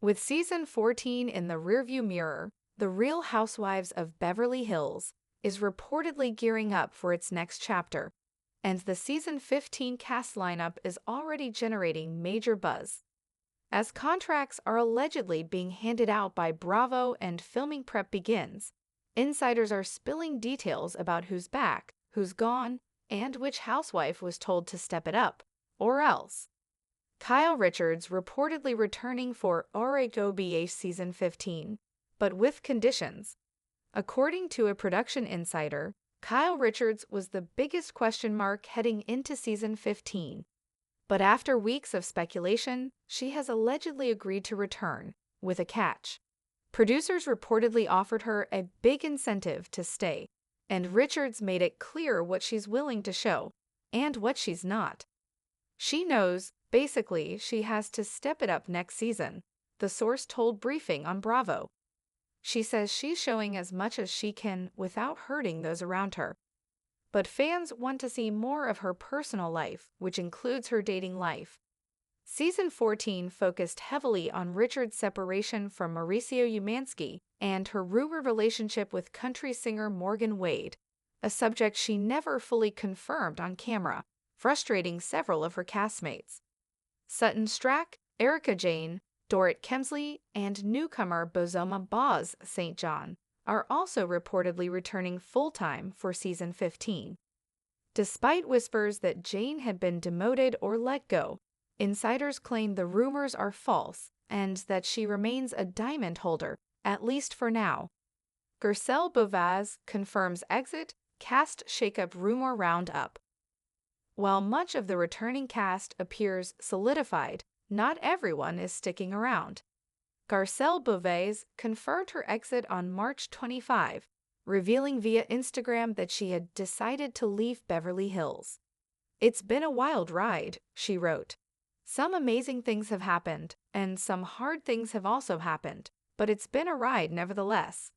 With season 14 in the rearview mirror, The Real Housewives of Beverly Hills is reportedly gearing up for its next chapter, and the season 15 cast lineup is already generating major buzz. As contracts are allegedly being handed out by Bravo and filming prep begins, insiders are spilling details about who's back, who's gone, and which housewife was told to step it up, or else. Kyle Richards reportedly returning for RHOBH season 15, but with conditions. According to a production insider, Kyle Richards was the biggest question mark heading into season 15. But after weeks of speculation, she has allegedly agreed to return, with a catch. Producers reportedly offered her a big incentive to stay, and Richards made it clear what she's willing to show, and what she's not. She knows, basically, she has to step it up next season, the source told Briefing on Bravo. She says she's showing as much as she can without hurting those around her. But fans want to see more of her personal life, which includes her dating life. Season 14 focused heavily on Richard's separation from Mauricio Umansky and her rumored relationship with country singer Morgan Wade, a subject she never fully confirmed on camera, frustrating several of her castmates. Sutton Strack, Erika Jayne, Dorit Kemsley, and newcomer Bozoma Boz St. John are also reportedly returning full-time for season 15. Despite whispers that Jayne had been demoted or let go, insiders claim the rumors are false and that she remains a diamond holder, at least for now. Garcelle Beauvais confirms exit, cast shakeup rumor roundup. While much of the returning cast appears solidified, not everyone is sticking around. Garcelle Beauvais confirmed her exit on March 25, revealing via Instagram that she had decided to leave Beverly Hills. "It's been a wild ride," she wrote. "Some amazing things have happened, and some hard things have also happened, but it's been a ride nevertheless."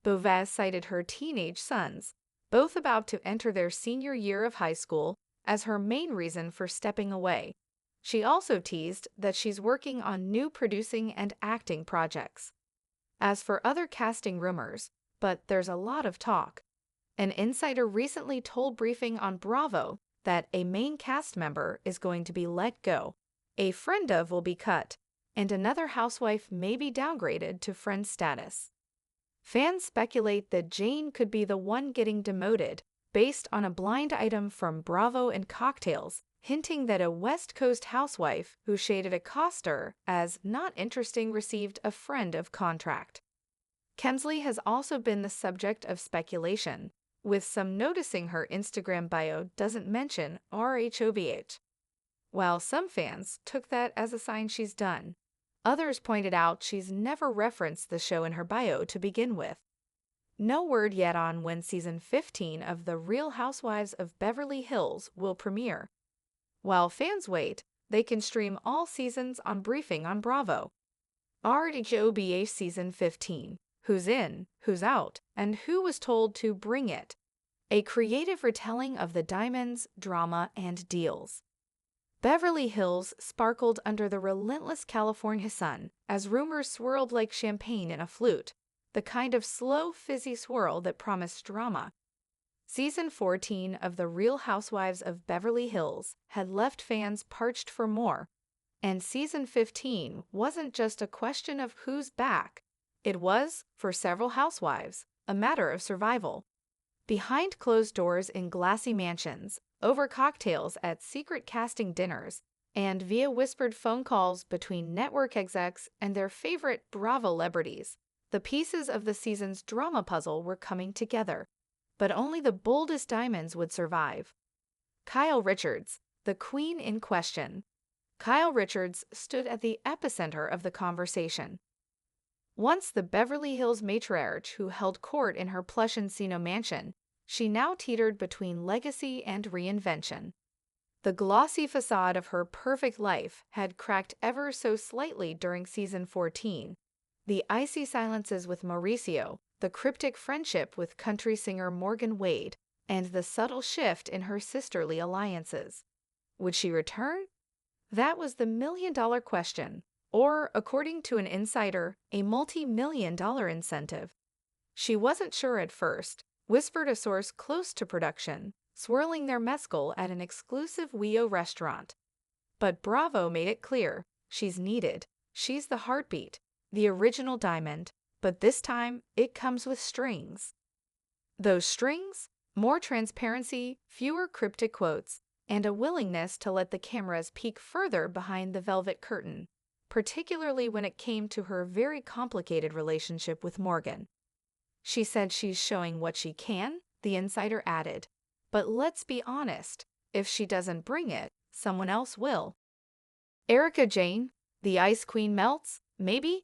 Beauvais cited her teenage sons, both about to enter their senior year of high school, as her main reason for stepping away. She also teased that she's working on new producing and acting projects. As for other casting rumors, but there's a lot of talk. An insider recently told Briefing on Bravo that a main cast member is going to be let go, a friend of will be cut, and another housewife may be downgraded to friend status. Fans speculate that Jayne could be the one getting demoted, based on a blind item from Bravo and Cocktails, hinting that a West Coast housewife who shaded a coster as not interesting received a friend of contract. Kemsley has also been the subject of speculation, with some noticing her Instagram bio doesn't mention RHOBH. While some fans took that as a sign she's done, others pointed out she's never referenced the show in her bio to begin with. No word yet on when season 15 of The Real Housewives of Beverly Hills will premiere. While fans wait, they can stream all seasons on Briefing on Bravo. RHOBH season 15. Who's in, who's out, and who was told to bring it? A creative retelling of the diamonds, drama, and deals. Beverly Hills sparkled under the relentless California sun as rumors swirled like champagne in a flute, the kind of slow, fizzy swirl that promised drama. Season 14 of The Real Housewives of Beverly Hills had left fans parched for more, and season 15 wasn't just a question of who's back. It was, for several housewives, a matter of survival. Behind closed doors in glassy mansions, over cocktails at secret casting dinners, and via whispered phone calls between network execs and their favorite Bravo celebrities, the pieces of the season's drama puzzle were coming together. But only the boldest diamonds would survive. Kyle Richards, the queen in question. Kyle Richards stood at the epicenter of the conversation. Once the Beverly Hills matriarch who held court in her plush Encino mansion, she now teetered between legacy and reinvention. The glossy facade of her perfect life had cracked ever so slightly during season 14. The icy silences with Mauricio, the cryptic friendship with country singer Morgan Wade, and the subtle shift in her sisterly alliances. Would she return? That was the million-dollar question, or, according to an insider, a multi-million-dollar incentive. She wasn't sure at first, whispered a source close to production, swirling their mezcal at an exclusive WIO restaurant. But Bravo made it clear, she's needed. She's the heartbeat, the original diamond, but this time it comes with strings. Those strings? More transparency, fewer cryptic quotes, and a willingness to let the cameras peek further behind the velvet curtain, particularly when it came to her very complicated relationship with Morgan. She said she's showing what she can, the insider added. But let's be honest, if she doesn't bring it, someone else will. Erika Jayne, the Ice Queen melts, maybe?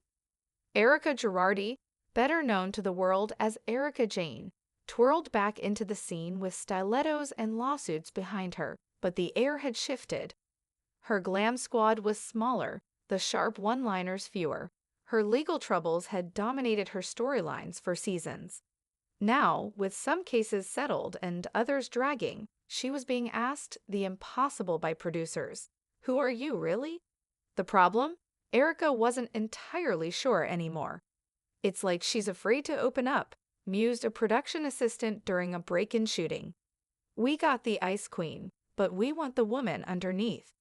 Erika Girardi, better known to the world as Erika Jayne, twirled back into the scene with stilettos and lawsuits behind her, but the air had shifted. Her glam squad was smaller, the sharp one-liners fewer. Her legal troubles had dominated her storylines for seasons. Now, with some cases settled and others dragging, she was being asked the impossible by producers. Who are you, really? The problem? Erika wasn't entirely sure anymore. It's like she's afraid to open up, mused a production assistant during a break in shooting. We got the Ice Queen, but we want the woman underneath.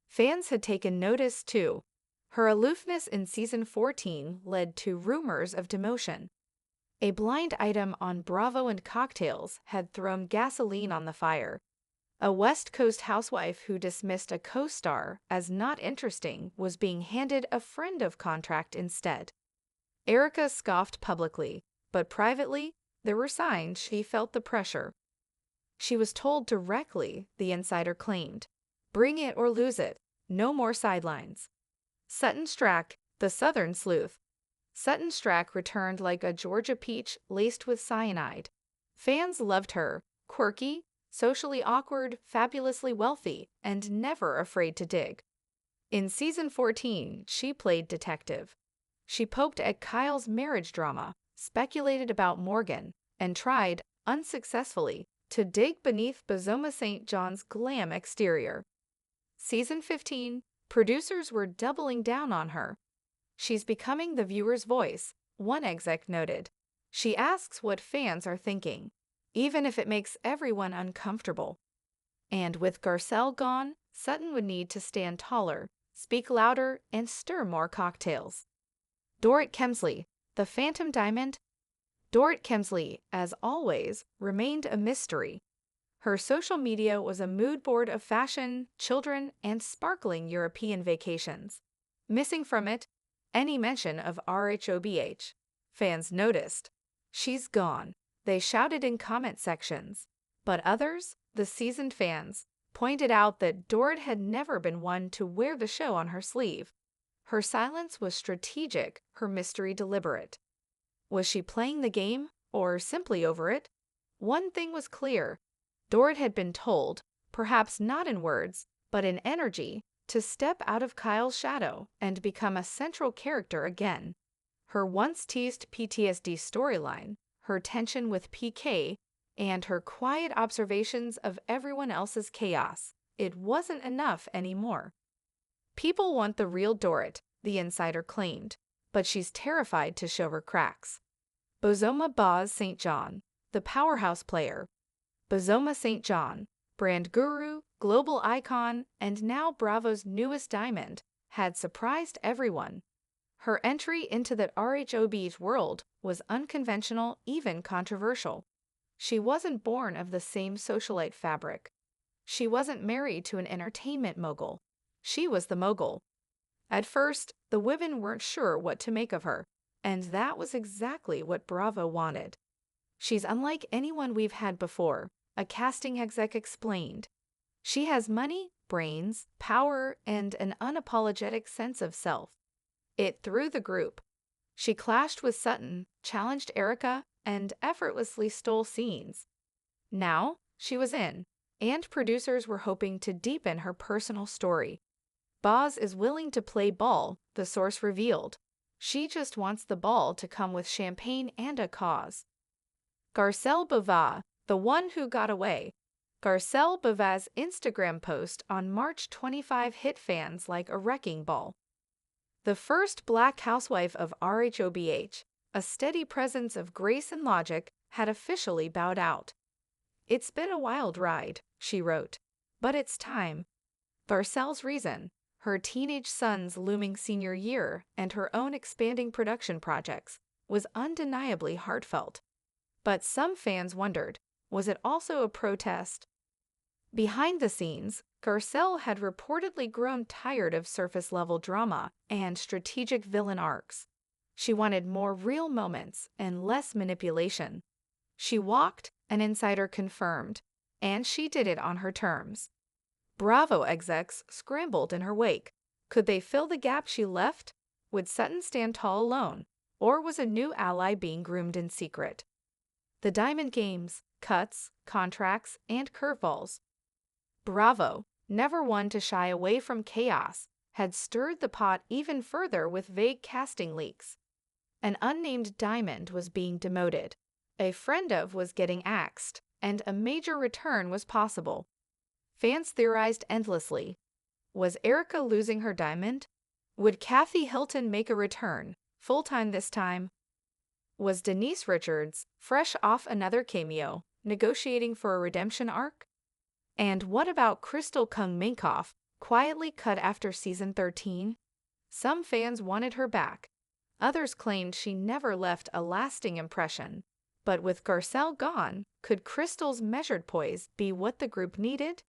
Fans had taken notice too. Her aloofness in season 14 led to rumors of demotion. A blind item on Bravo and Cocktails had thrown gasoline on the fire. A West Coast housewife who dismissed a co-star as not interesting was being handed a friend of contract instead. Erika scoffed publicly, but privately, there were signs she felt the pressure. She was told directly, the insider claimed. Bring it or lose it. No more sidelines. Sutton Stracke, the Southern sleuth. Sutton Stracke returned like a Georgia peach laced with cyanide. Fans loved her, quirky, socially awkward, fabulously wealthy, and never afraid to dig. In season 14, she played detective. She poked at Kyle's marriage drama, speculated about Morgan, and tried, unsuccessfully, to dig beneath Bozoma St. John's glam exterior. Season 15, producers were doubling down on her. She's becoming the viewer's voice, one exec noted. She asks what fans are thinking, even if it makes everyone uncomfortable. And with Garcelle gone, Sutton would need to stand taller, speak louder, and stir more cocktails. Dorit Kemsley, the Phantom Diamond. Dorit Kemsley, as always, remained a mystery. Her social media was a mood board of fashion, children, and sparkling European vacations. Missing from it, any mention of RHOBH. Fans noticed. She's gone, they shouted in comment sections. But others, the seasoned fans, pointed out that Dorit had never been one to wear the show on her sleeve. Her silence was strategic, her mystery deliberate. Was she playing the game, or simply over it? One thing was clear. Dorit had been told, perhaps not in words, but in energy, to step out of Kyle's shadow and become a central character again. Her once-teased PTSD storyline, her tension with PK, and her quiet observations of everyone else's chaos, it wasn't enough anymore. People want the real Dorit, the insider claimed, but she's terrified to show her cracks. Bozoma Boz St. John, the powerhouse player. Bozoma St. John, brand guru, global icon, and now Bravo's newest diamond, had surprised everyone. Her entry into the RHOBH world was unconventional, even controversial. She wasn't born of the same socialite fabric. She wasn't married to an entertainment mogul. She was the mogul. At first, the women weren't sure what to make of her, and that was exactly what Bravo wanted. She's unlike anyone we've had before, a casting exec explained. She has money, brains, power, and an unapologetic sense of self. It threw the group. She clashed with Sutton, challenged Erika, and effortlessly stole scenes. Now, she was in, and producers were hoping to deepen her personal story. Boz is willing to play ball, the source revealed. She just wants the ball to come with champagne and a cause. Garcelle Beauvais, the one who got away. Garcelle Beauvais' Instagram post on March 25 hit fans like a wrecking ball. The first black housewife of RHOBH, a steady presence of grace and logic, had officially bowed out. "It's been a wild ride," she wrote, "but it's time." Garcelle's reason: her teenage son's looming senior year and her own expanding production projects, was undeniably heartfelt. But some fans wondered, was it also a protest? Behind the scenes, Garcelle had reportedly grown tired of surface-level drama and strategic villain arcs. She wanted more real moments and less manipulation. She walked, an insider confirmed, and she did it on her terms. Bravo execs scrambled in her wake. Could they fill the gap she left? Would Sutton stand tall alone, or was a new ally being groomed in secret? The Diamond Games, cuts, contracts, and curveballs. Bravo, never one to shy away from chaos, had stirred the pot even further with vague casting leaks. An unnamed diamond was being demoted, a friend of was getting axed, and a major return was possible. Fans theorized endlessly. Was Erika losing her diamond? Would Kathy Hilton make a return, full-time this time? Was Denise Richards, fresh off another cameo, negotiating for a redemption arc? And what about Crystal Kung Minkoff, quietly cut after season 13? Some fans wanted her back. Others claimed she never left a lasting impression. But with Garcelle gone, could Crystal's measured poise be what the group needed?